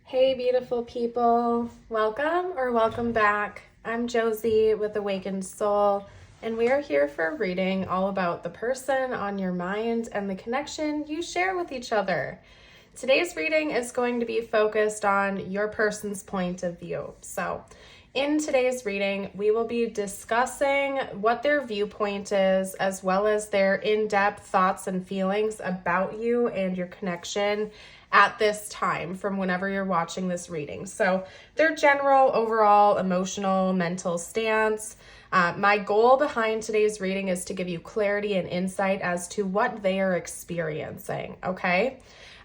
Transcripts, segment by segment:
Hey beautiful people, welcome or welcome back. I'm Josie with Awakened Soul, and we are here for a reading all about the person on your mind and the connection you share with each other. Today's reading is going to be focused on your person's point of view. So in today's reading, we will be discussing what their viewpoint is, as well as their in-depth thoughts and feelings about you and your connection at this time from whenever you're watching this reading. So their general, overall, emotional, mental stance. My goal behind today's reading is to give you clarity and insight as to what they are experiencing, okay?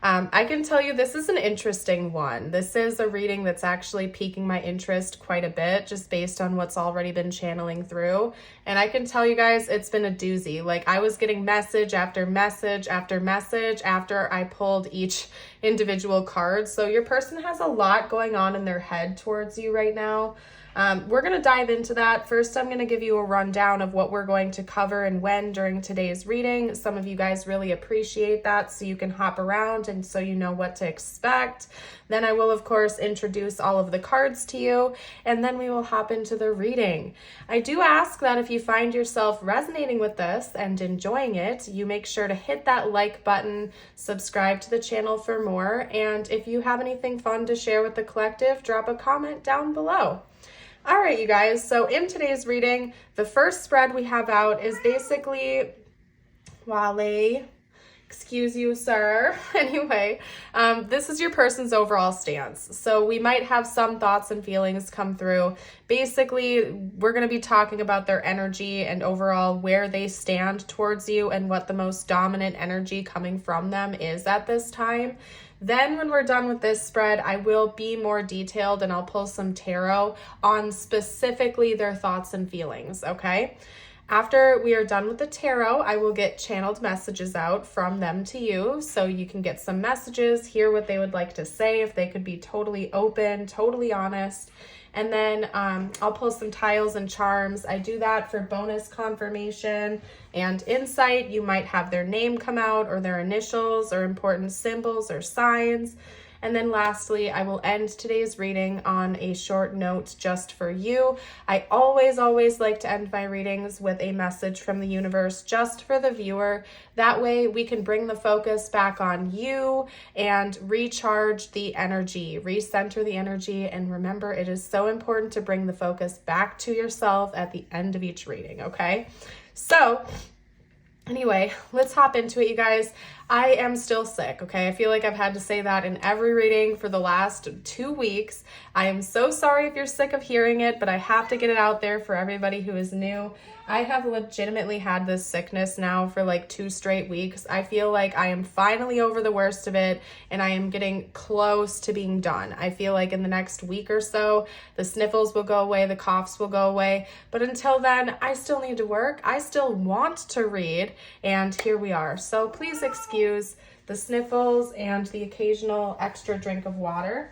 I can tell you this is an interesting one. This is a reading that's actually piquing my interest quite a bit just based on what's already been channeling through. And I can tell you guys, it's been a doozy. Like, I was getting message after message after message after I pulled each individual card. So your person has a lot going on in their head towards you right now. We're going to dive into that. First, I'm going to give you a rundown of what we're going to cover and when during today's reading. Some of you guys really appreciate that, so you can hop around and so you know what to expect. Then I will, of course, introduce all of the cards to you, and then we will hop into the reading. I do ask that if you find yourself resonating with this and enjoying it, you make sure to hit that like button, subscribe to the channel for more, and if you have anything fun to share with the collective, drop a comment down below. All right, you guys, so in today's reading, the first spread we have out is basically, Wally, excuse you, sir. Anyway, this is your person's overall stance. So we might have some thoughts and feelings come through. Basically, we're going to be talking about their energy and overall where they stand towards you and what the most dominant energy coming from them is at this time. Then when we're done with this spread, I will be more detailed and I'll pull some tarot on specifically their thoughts and feelings, okay? After we are done with the tarot, I will get channeled messages out from them to you, so you can get some messages, hear what they would like to say, if they could be totally open, totally honest. And then I'll pull some tiles and charms. I do that for bonus confirmation and insight. You might have their name come out, or their initials, or important symbols or signs. And then lastly, I will end today's reading on a short note just for you. I always like to end my readings with a message from the universe just for the viewer. That way we can bring the focus back on you and recharge the energy, recenter the energy. And remember, it is so important to bring the focus back to yourself at the end of each reading, okay? So anyway, let's hop into it, you guys. I am still sick, okay? I feel like I've had to say that in every reading for the last 2 weeks. I am so sorry if you're sick of hearing it, but I have to get it out there for everybody who is new. I have legitimately had this sickness now for like 2 straight weeks. I feel like I am finally over the worst of it, and I am getting close to being done. I feel like in the next week or so, the sniffles will go away, the coughs will go away. But until then, I still need to work. I still want to read, and here we are. So please excuse the sniffles and the occasional extra drink of water.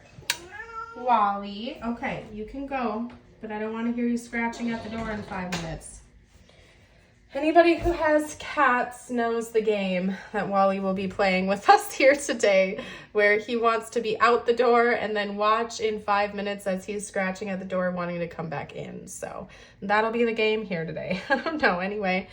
Wally, okay, you can go, but I don't want to hear you scratching at the door in 5 minutes. Anybody who has cats knows the game that Wally will be playing with us here today, where he wants to be out the door and then watch in 5 minutes as he's scratching at the door wanting to come back in. So that'll be the game here today. I don't know. Anyway,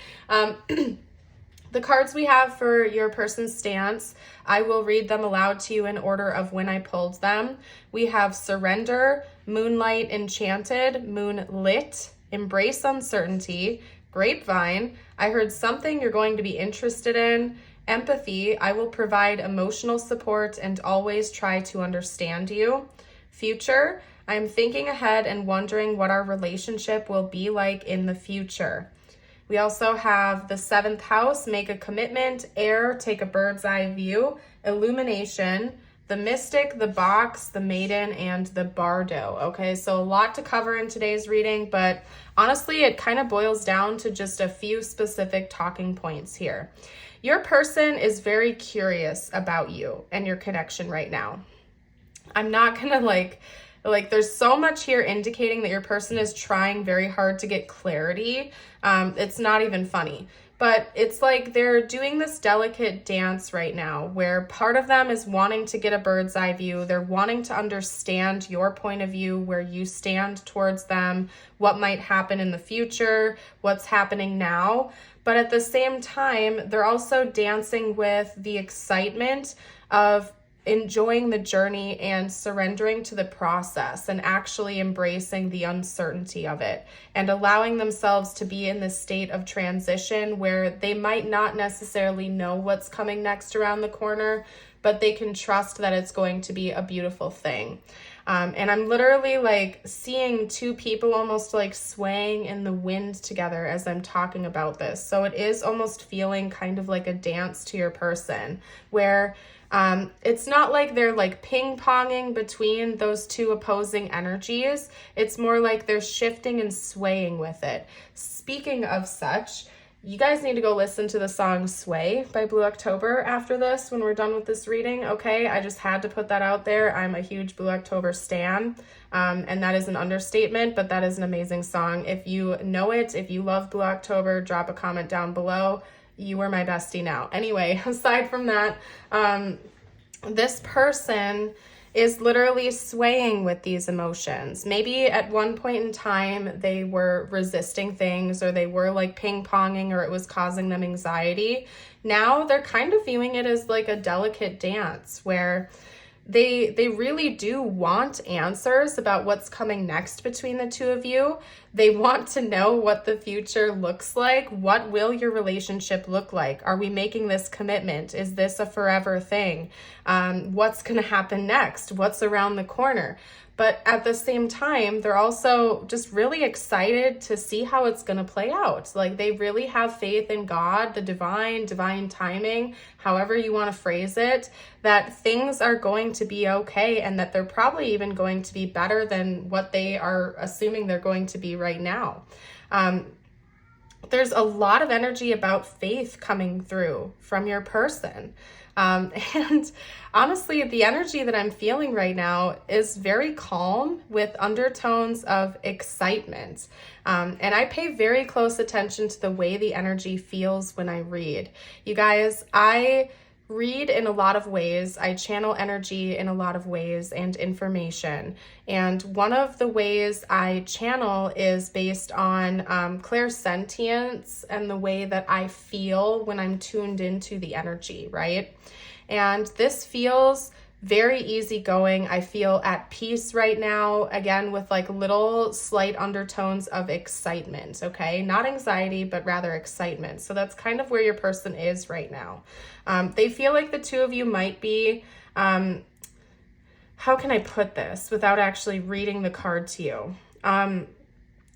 the cards we have for your person's stance, I will read them aloud to you in order of when I pulled them. We have Surrender, Moonlight Enchanted, Moonlit, Embrace Uncertainty, Grapevine, I heard something you're going to be interested in, Empathy, I will provide emotional support and always try to understand you, Future, I'm thinking ahead and wondering what our relationship will be like in the future. We also have the 7th house, Make a Commitment, Air, Take a Bird's Eye View, Illumination, the Mystic, the Box, the Maiden, and the Bardo. Okay, so a lot to cover in today's reading, but honestly, it kind of boils down to just a few specific talking points here. Your person is very curious about you and your connection right now. I'm not gonna like there's so much here indicating that your person is trying very hard to get clarity. It's not even funny. But it's like they're doing this delicate dance right now where part of them is wanting to get a bird's eye view. They're wanting to understand your point of view, where you stand towards them, what might happen in the future, what's happening now. But at the same time, they're also dancing with the excitement of enjoying the journey and surrendering to the process and actually embracing the uncertainty of it and allowing themselves to be in this state of transition where they might not necessarily know what's coming next around the corner, but they can trust that it's going to be a beautiful thing. And I'm literally like seeing two people almost like swaying in the wind together as I'm talking about this. So it is almost feeling kind of like a dance to your person where it's not like they're like ping-ponging between those two opposing energies. It's more like they're shifting and swaying with it. Speaking of such, you guys need to go listen to the song Sway by Blue October after this when we're done with this reading, okay? I just had to put that out there. I'm a huge Blue October stan, and that is an understatement, but that is an amazing song. If you know it, if you love Blue October, drop a comment down below. You are my bestie now. Anyway, aside from that, this person is literally swaying with these emotions. Maybe at one point in time, they were resisting things or they were like ping-ponging or it was causing them anxiety. Now they're kind of viewing it as like a delicate dance where they really do want answers about what's coming next between the two of you. They want to know what the future looks like. What will your relationship look like? Are we making this commitment? Is this a forever thing? What's going to happen next? What's around the corner? But at the same time, they're also just really excited to see how it's going to play out. Like they really have faith in God, the divine timing, however you want to phrase it, that things are going to be okay and that they're probably even going to be better than what they are assuming they're going to be right now. There's a lot of energy about faith coming through from your person. And honestly, the energy that I'm feeling right now is very calm with undertones of excitement. And I pay very close attention to the way the energy feels when I read. You guys, I read in a lot of ways. I channel energy in a lot of ways and information. And one of the ways I channel is based on Clairsentience and the way that I feel when I'm tuned into the energy, right? And this feels very easygoing. I feel at peace right now, again, with like little slight undertones of excitement, okay? Not anxiety, but rather excitement. So that's kind of where your person is right now. They feel like the two of you might be, how can I put this without actually reading the card to you?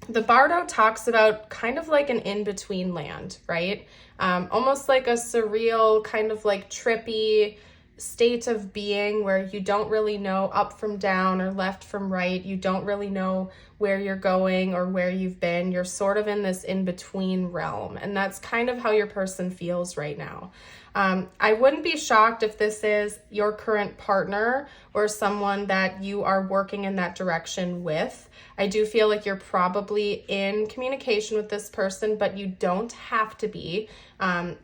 The Bardo talks about kind of like an in-between land, right? Almost like a surreal, kind of like trippy state of being where you don't really know up from down or left from right. You don't really know where you're going or where you've been. You're sort of in this in-between realm. And that's kind of how your person feels right now. I wouldn't be shocked if this is your current partner or someone that you are working in that direction with. I do feel like you're probably in communication with this person, but you don't have to be.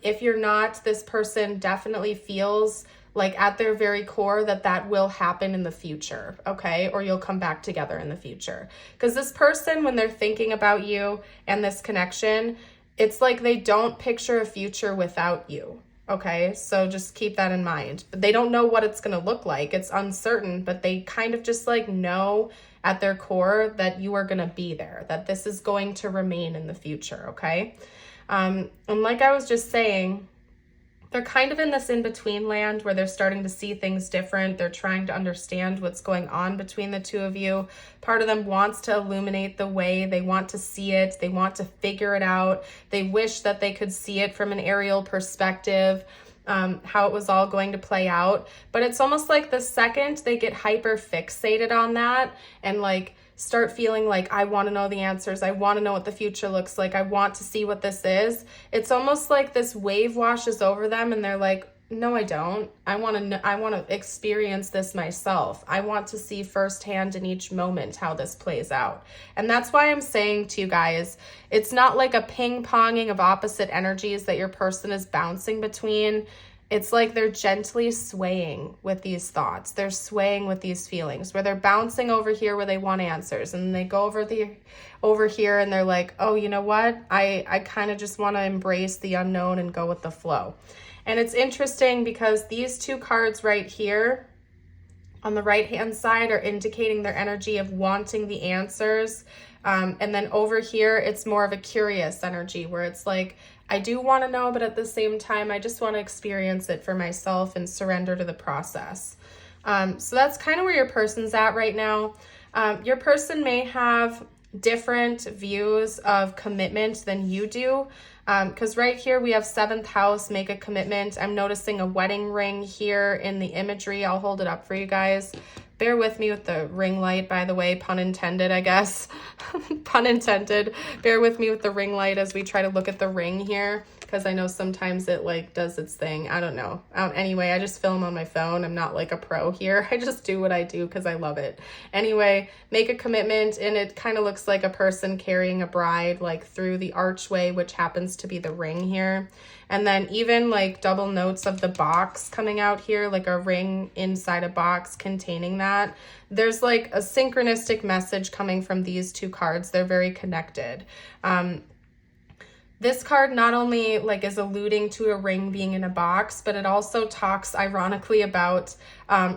If you're not, this person definitely feels like at their very core that will happen in the future, okay? Or you'll come back together in the future. Because this person, when they're thinking about you and this connection, it's like they don't picture a future without you. Okay, so just keep that in mind. But they don't know what it's going to look like. It's uncertain, but they kind of just like know at their core that you are going to be there, that this is going to remain in the future, okay? And like I was just saying, they're kind of in this in-between land where they're starting to see things different. They're trying to understand what's going on between the two of you. Part of them wants to illuminate the way. They want to see it. They want to figure it out. They wish that they could see it from an aerial perspective, how it was all going to play out. But it's almost like the second they get hyper fixated on that and like start feeling like, I want to know the answers. I want to know what the future looks like. I want to see what this is. It's almost like this wave washes over them and they're like, no, I don't. I want to experience this myself. I want to see firsthand in each moment how this plays out. And that's why I'm saying to you guys, it's not like a ping-ponging of opposite energies that your person is bouncing between. It's like they're gently swaying with these thoughts. They're swaying with these feelings where they're bouncing over here where they want answers, and they go over here and they're like, oh, you know what? I kind of just want to embrace the unknown and go with the flow. And it's interesting because these two cards right here on the right-hand side are indicating their energy of wanting the answers. And then over here, it's more of a curious energy where it's like, I do want to know, but at the same time, I just want to experience it for myself and surrender to the process. So that's kind of where your person's at right now. Your person may have different views of commitment than you do. Because right here we have 7th house, make a commitment. I'm noticing a wedding ring here in the imagery. I'll hold it up for you guys. Bear with me with the ring light, by the way, pun intended, I guess. Pun intended. Bear with me with the ring light as we try to look at the ring here, because I know sometimes it like does its thing. I don't know. Anyway, I just film on my phone. I'm not like a pro here. I just do what I do because I love it. Anyway, make a commitment, and it kind of looks like a person carrying a bride like through the archway, which happens to be the ring here. And then even like double notes of the box coming out here, like a ring inside a box containing that. There's like a synchronistic message coming from these two cards. They're very connected. This card not only like is alluding to a ring being in a box, but it also talks ironically about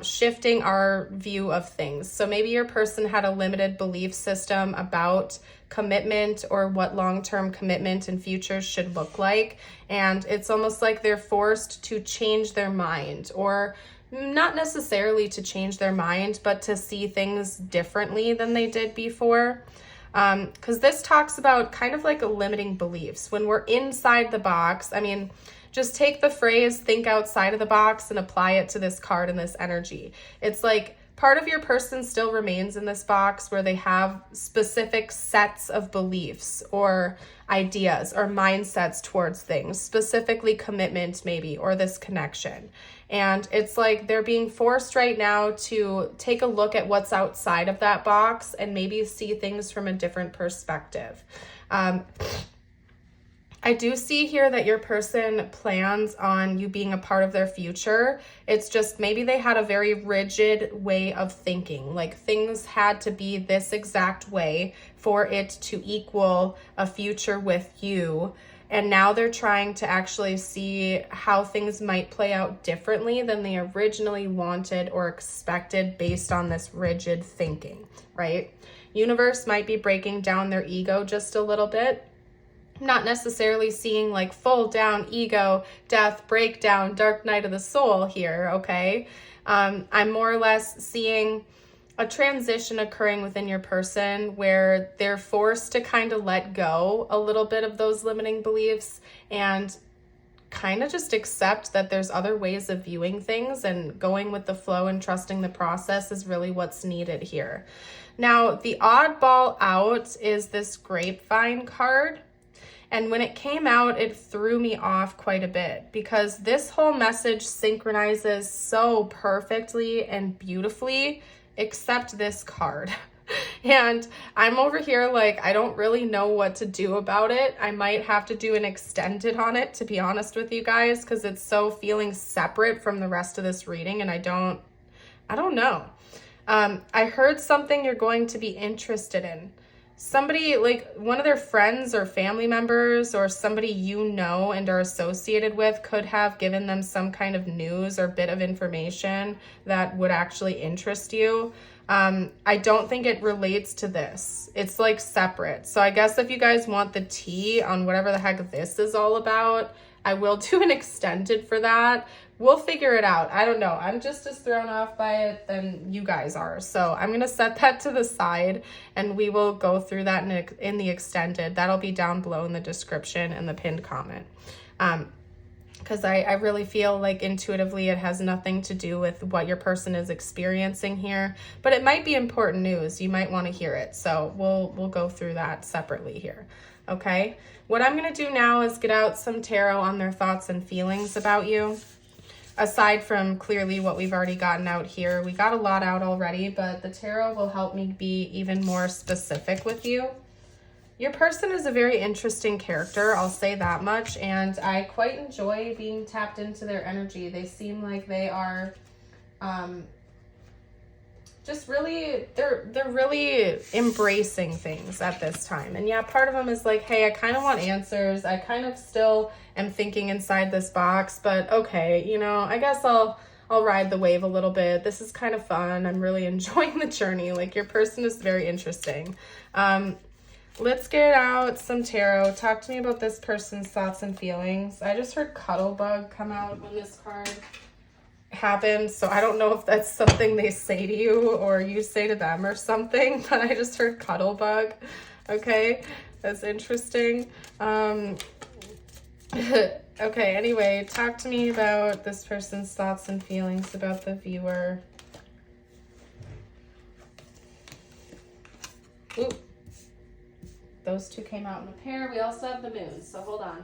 shifting our view of things. So maybe your person had a limited belief system about commitment or what long-term commitment and futures should look like. And it's almost like they're forced to change their mind, or not necessarily to change their mind, but to see things differently than they did before. Because this talks about kind of like a limiting beliefs. When we're inside the box, I mean, just take the phrase, think outside of the box, and apply it to this card and this energy. It's like part of your person still remains in this box where they have specific sets of beliefs or ideas or mindsets towards things, specifically commitment maybe, or this connection. And it's like they're being forced right now to take a look at what's outside of that box and maybe see things from a different perspective. I do see here that your person plans on you being a part of their future. It's just maybe they had a very rigid way of thinking, like things had to be this exact way for it to equal a future with you. And now they're trying to actually see how things might play out differently than they originally wanted or expected based on this rigid thinking, right? Universe might be breaking down their ego just a little bit. Not necessarily seeing like full down ego, death, breakdown, dark night of the soul here, okay? I'm more or less seeing a transition occurring within your person where they're forced to kind of let go a little bit of those limiting beliefs and kind of just accept that there's other ways of viewing things, and going with the flow and trusting the process is really what's needed here. Now, the oddball out is this grapevine card. And when it came out, it threw me off quite a bit because this whole message synchronizes so perfectly and beautifully, except this card. And I'm over here like, I don't really know what to do about it. I might have to do an extended on it, to be honest with you guys, because it's so feeling separate from the rest of this reading, and I don't know. I heard something you're going to be interested in. Somebody, like one of their friends or family members or somebody you know and are associated with, could have given them some kind of news or bit of information that would actually interest you. I don't think it relates to this. It's like separate. So I guess if you guys want the tea on whatever the heck this is all about, I will do an extended for that. We'll figure it out. I don't know. I'm just as thrown off by it than you guys are. So I'm going to set that to the side and we will go through that in the extended. That'll be down below in the description and the pinned comment. Because I really feel like intuitively it has nothing to do with what your person is experiencing here. But it might be important news. You might want to hear it. So we'll go through that separately here. Okay? What I'm going to do now is get out some tarot on their thoughts and feelings about you. aside from clearly what we've already gotten out here. We got a lot out already, but the tarot will help me be even more specific with you. Your person is a very interesting character, I'll say that much, and I quite enjoy being tapped into their energy. They seem like they are just really, they're really embracing things at this time. And yeah, part of them is like, hey, I kind of want answers. I kind of still am thinking inside this box, but okay, you know, I guess I'll ride the wave a little bit. This is kind of fun. I'm really enjoying the journey. Like, your person is very interesting. Let's get out some tarot. Talk to me about this person's thoughts and feelings. I just heard Cuddlebug come out when this card happened, so I don't know if that's something they say to you or you say to them or something, but I just heard Cuddlebug. Okay, that's interesting. Okay, anyway, talk to me about this person's thoughts and feelings about the viewer. Ooh. Those two came out in a pair. We also have the moon, so hold on.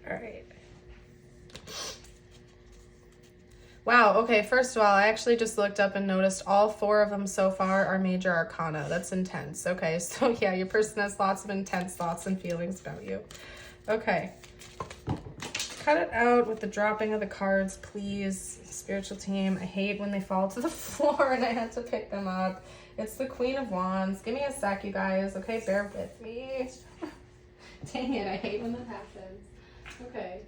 All right. Wow, okay, first of all, I actually just looked up and noticed all 4 of them so far are major arcana. That's intense. Okay, so yeah, your person has lots of intense thoughts and feelings about you. Okay. Cut it out with the dropping of the cards, please. Spiritual team, I hate when they fall to the floor and I had to pick them up. It's the Queen of Wands. Give me a sec, you guys. Okay, bear with me. Dang it, I hate when that happens. Okay.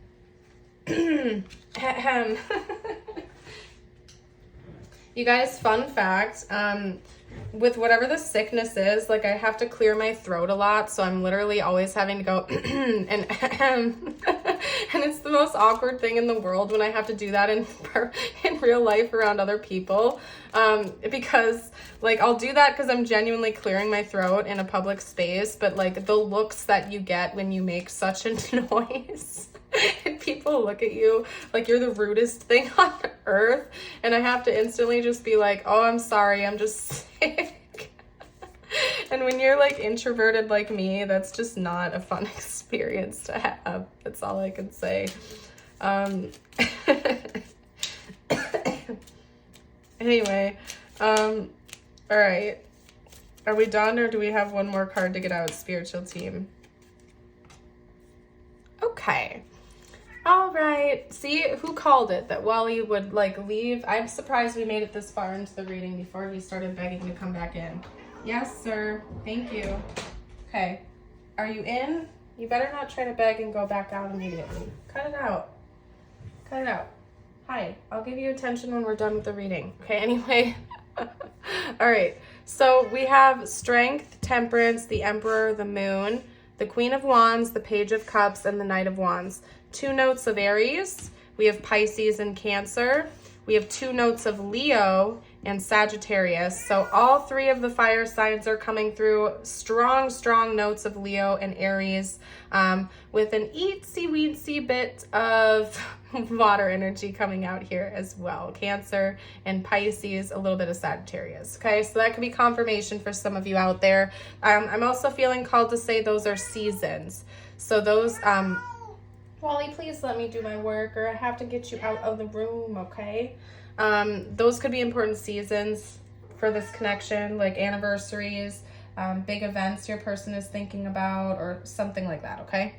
You guys, fun fact, with whatever the sickness is, like, I have to clear my throat a lot, so I'm literally always having to go and and it's the most awkward thing in the world when I have to do that in real life around other people, because, like, I'll do that because I'm genuinely clearing my throat in a public space, but, like, the looks that you get when you make such a noise and people look at you like you're the rudest thing on earth, and I have to instantly just be like, oh, I'm sorry, I'm just sick. And when you're, like, introverted like me, that's just not a fun experience to have. That's all I can say. Anyway, all right. Are we done, or do we have one more card to get out, spiritual team? Okay. All right. See, who called it that Wally would, like, leave? I'm surprised we made it this far into the reading before he started begging to come back in. Yes, sir. Thank you. Okay. Are you in? You better not try to beg and go back out immediately. Cut it out. Cut it out. Hi. I'll give you attention when we're done with the reading. Okay, anyway. All right. So we have Strength, Temperance, the Emperor, the Moon, the Queen of Wands, the Page of Cups, and the Knight of Wands. 2 notes of Aries. We have Pisces and Cancer. We have 2 notes of Leo and Sagittarius. So all 3 of the fire signs are coming through. Strong, strong notes of Leo and Aries, with an eensy-weensy bit of water energy coming out here as well. Cancer and Pisces, a little bit of Sagittarius. Okay, so that could be confirmation for some of you out there. I'm also feeling called to say those are seasons. So those, Wally, please let me do my work, or I have to get you out of the room, okay? Those could be important seasons for this connection, like anniversaries, big events your person is thinking about, or something like that, okay?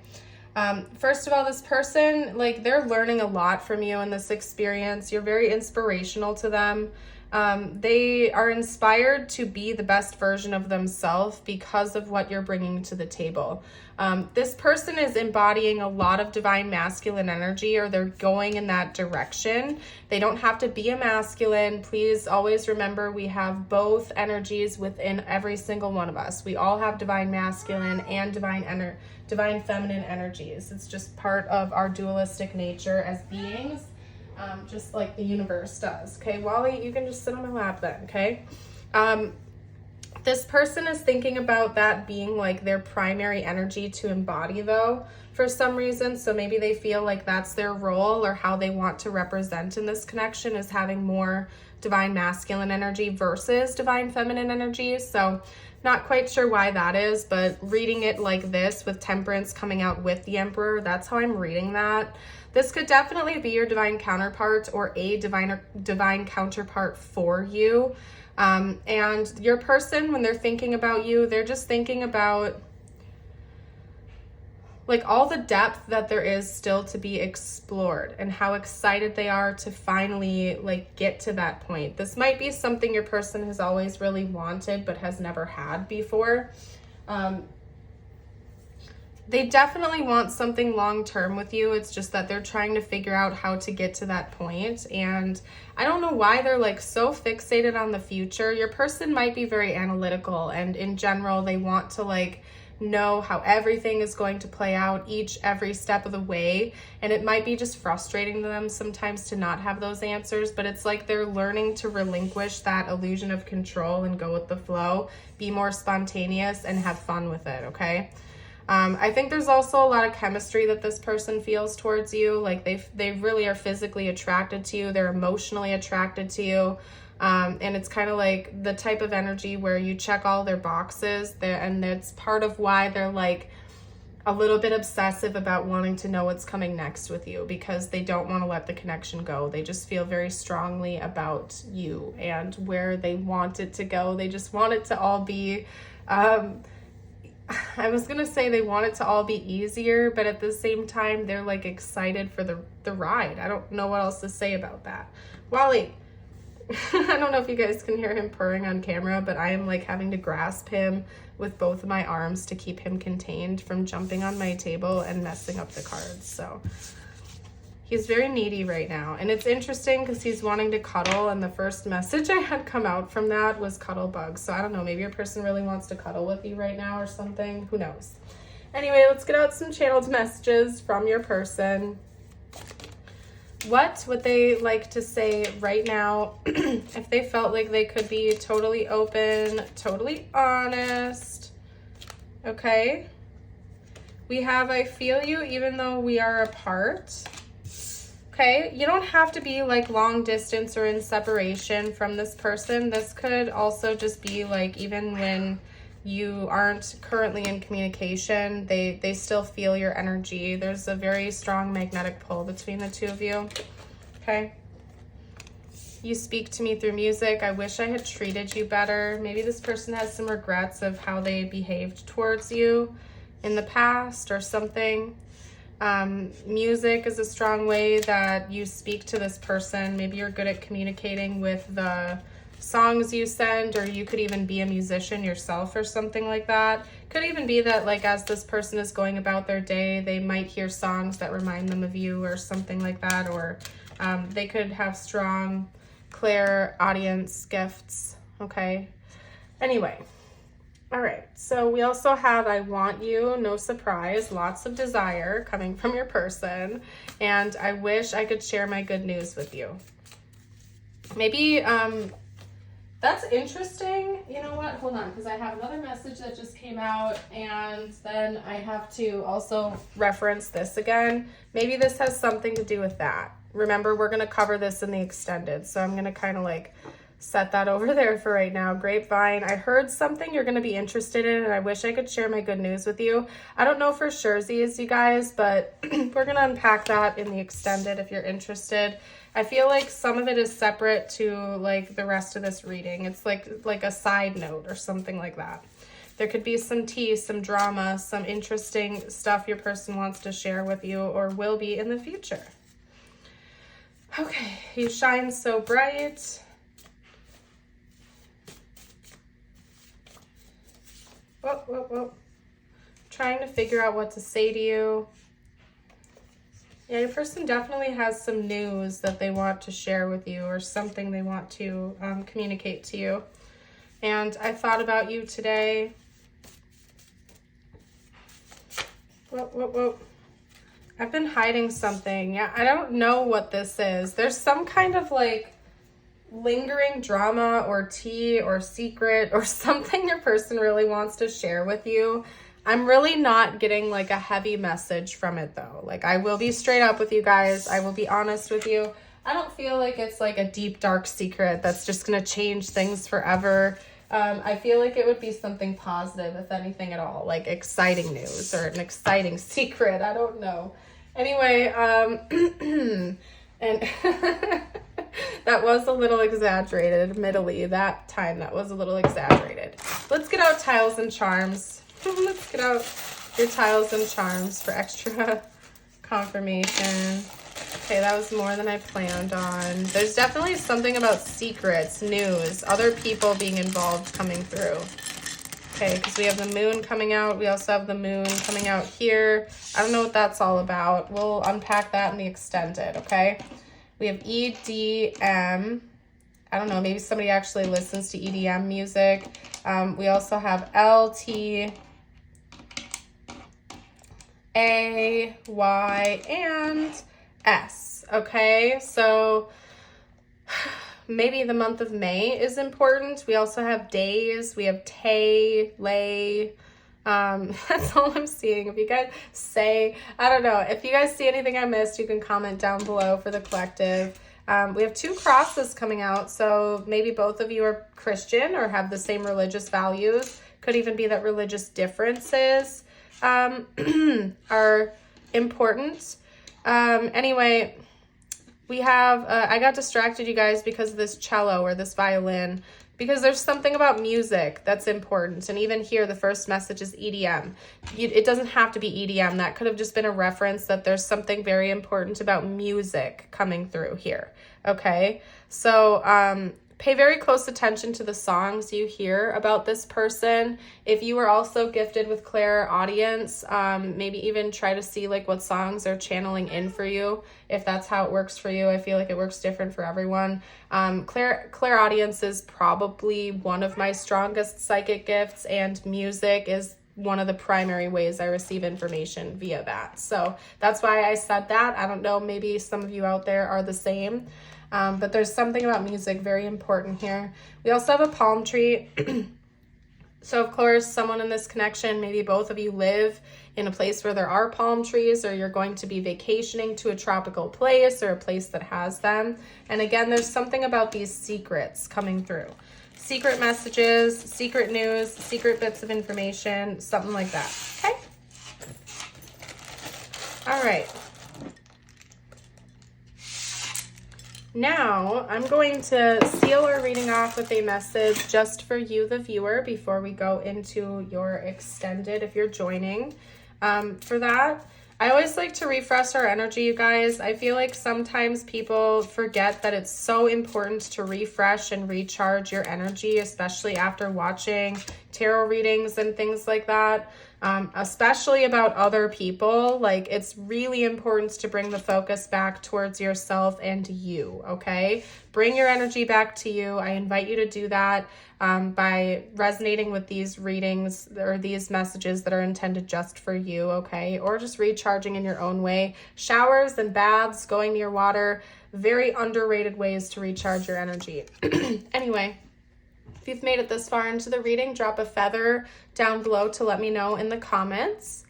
First of all, this person, like, they're learning a lot from you in this experience. You're very inspirational to them. They are inspired to be the best version of themselves because of what you're bringing to the table. This person is embodying a lot of divine masculine energy, or they're going in that direction. They don't have to be a masculine. Please always remember we have both energies within every single one of us. We all have divine masculine and divine feminine energies. It's just part of our dualistic nature as beings. Just like the universe does. Okay, Wally, you can just sit on my lap then, okay? This person is thinking about that being like their primary energy to embody though, for some reason. So maybe they feel like that's their role or how they want to represent in this connection is having more divine masculine energy versus divine feminine energy. So not quite sure why that is, but reading it like this with Temperance coming out with the Emperor, that's how I'm reading that. This could definitely be your divine counterpart or a divine counterpart for you. And your person, when they're thinking about you, they're just thinking about like all the depth that there is still to be explored and how excited they are to finally like get to that point. This might be something your person has always really wanted but has never had before. They definitely want something long-term with you. It's just that they're trying to figure out how to get to that point. And I don't know why they're like so fixated on the future. Your person might be very analytical, and in general, they want to like know how everything is going to play out every step of the way. And it might be just frustrating to them sometimes to not have those answers, but it's like they're learning to relinquish that illusion of control and go with the flow, be more spontaneous and have fun with it, okay? I think there's also a lot of chemistry that this person feels towards you. Like they really are physically attracted to you. They're emotionally attracted to you. And it's kind of like the type of energy where you check all their boxes there, and it's part of why they're like a little bit obsessive about wanting to know what's coming next with you, because they don't want to let the connection go. They just feel very strongly about you and where they want it to go. They just want it to all be, I was going to say they want it to all be easier, but at the same time, they're like excited for the ride. I don't know what else to say about that. Wally, I don't know if you guys can hear him purring on camera, but I am like having to grasp him with both of my arms to keep him contained from jumping on my table and messing up the cards. So he's very needy right now. And it's interesting because he's wanting to cuddle, and the first message I had come out from that was cuddle bug. So I don't know, maybe your person really wants to cuddle with you right now or something. Who knows? Anyway, let's get out some channeled messages from your person. What would they like to say right now if they felt like they could be totally open, totally honest? Okay. We have, I feel you even though we are apart. Okay, you don't have to be like long distance or in separation from this person. This could also just be like even when you aren't currently in communication, they still feel your energy. There's a very strong magnetic pull between the two of you. Okay. You speak to me through music. I wish I had treated you better. Maybe this person has some regrets of how they behaved towards you in the past or something. Music is a strong way that you speak to this person. Maybe you're good at communicating with the songs you send, or you could even be a musician yourself or something like that. Could even be that like as this person is going about their day, they might hear songs that remind them of you or something like that, or they could have strong clairaudience gifts. Okay. Anyway. All right, so we also have I want you, no surprise, lots of desire coming from your person, and I wish I could share my good news with you. Maybe that's interesting. You know what? Hold on, because I have another message that just came out, and then I have to also reference this again. Maybe this has something to do with that. Remember, we're going to cover this in the extended, so I'm going to kind of like set that over there for right now. Grapevine, I heard something you're going to be interested in, and I wish I could share my good news with you. I don't know for surezies, you guys, but we're going to unpack that in the extended if you're interested. I feel like some of it is separate to like the rest of this reading. It's like a side note or something like that. There could be some tea, some drama, some interesting stuff your person wants to share with you or will be in the future. Okay, you shine so bright. Whoa. Trying to figure out what to say to you. Yeah, your person definitely has some news that they want to share with you or something they want to communicate to you. And I thought about you today. Whoa. I've been hiding something. Yeah, I don't know what this is. There's some kind of like lingering drama or tea or secret or something your person really wants to share with you. I'm really not getting like a heavy message from it though. Like, I will be straight up with you guys. I will be honest with you. I don't feel like it's like a deep, dark secret that's just going to change things forever. I feel like it would be something positive, if anything at all, like exciting news or an exciting secret. I don't know. Anyway, and that was a little exaggerated, admittedly. That time, that was a little exaggerated. Let's get out tiles and charms. Let's get out your tiles and charms for extra confirmation. Okay, that was more than I planned on. There's definitely something about secrets, news, other people being involved coming through. Okay, because we have the moon coming out. We also have the moon coming out here. I don't know what that's all about. We'll unpack that in the extended, okay? We have EDM. I don't know, maybe somebody actually listens to EDM music. We also have LT, A, Y, and S, okay? So maybe the month of May is important. We also have days. We have Tay, Lay. That's all I'm seeing. If you guys say, I don't know, if you guys see anything I missed, you can comment down below for the collective. We have 2 crosses coming out, so maybe both of you are Christian or have the same religious values. Could even be that religious differences are important. Anyway, we have, I got distracted, you guys, because of this cello or this violin, because there's something about music that's important. And even here, the first message is EDM. It doesn't have to be EDM. That could have just been a reference that there's something very important about music coming through here. Okay, so pay very close attention to the songs you hear about this person. If you are also gifted with Clairaudience, maybe even try to see like what songs are channeling in for you, if that's how it works for you. I feel like it works different for everyone. Clairaudience is probably one of my strongest psychic gifts, and music is one of the primary ways I receive information via that. So that's why I said that. I don't know, maybe some of you out there are the same. But there's something about music very important here. We also have a palm tree. So of course, someone in this connection, maybe both of you live in a place where there are palm trees, or you're going to be vacationing to a tropical place or a place that has them. And again, there's something about these secrets coming through. Secret messages, secret news, secret bits of information, something like that. Okay? All right. Now, I'm going to seal our reading off with a message just for you, the viewer, before we go into your extended, if you're joining. For that, I always like to refresh our energy, you guys. I feel like sometimes people forget that it's so important to refresh and recharge your energy, especially after watching tarot readings and things like that. Especially about other people. Like, it's really important to bring the focus back towards yourself and you, okay? Bring your energy back to you. I invite you to do that by resonating with these readings or these messages that are intended just for you, okay? Or just recharging in your own way. Showers and baths, going near water, very underrated ways to recharge your energy. Anyway, if you've made it this far into the reading, drop a feather down below to let me know in the comments.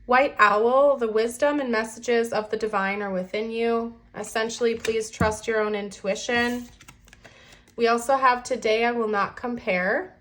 White owl, the wisdom and messages of the divine are within you. Essentially, please trust your own intuition. We also have today I will not compare.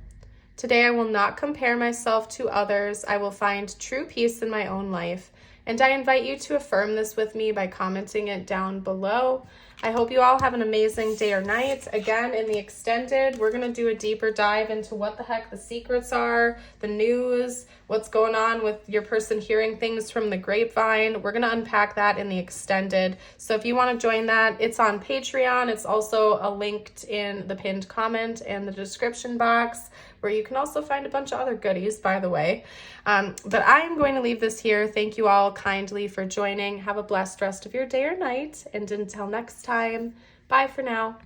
Today I will not compare myself to others. I will find true peace in my own life. And I invite you to affirm this with me by commenting it down below. I hope you all have an amazing day or night. Again, in the extended, we're going to do a deeper dive into what the heck the secrets are, the news, what's going on with your person hearing things from the grapevine. We're going to unpack that in the extended. So if you want to join that, it's on Patreon. It's also linked in the pinned comment and the description box, where you can also find a bunch of other goodies, by the way. But I'm going to leave this here. Thank you all kindly for joining. Have a blessed rest of your day or night. And until next time, bye for now.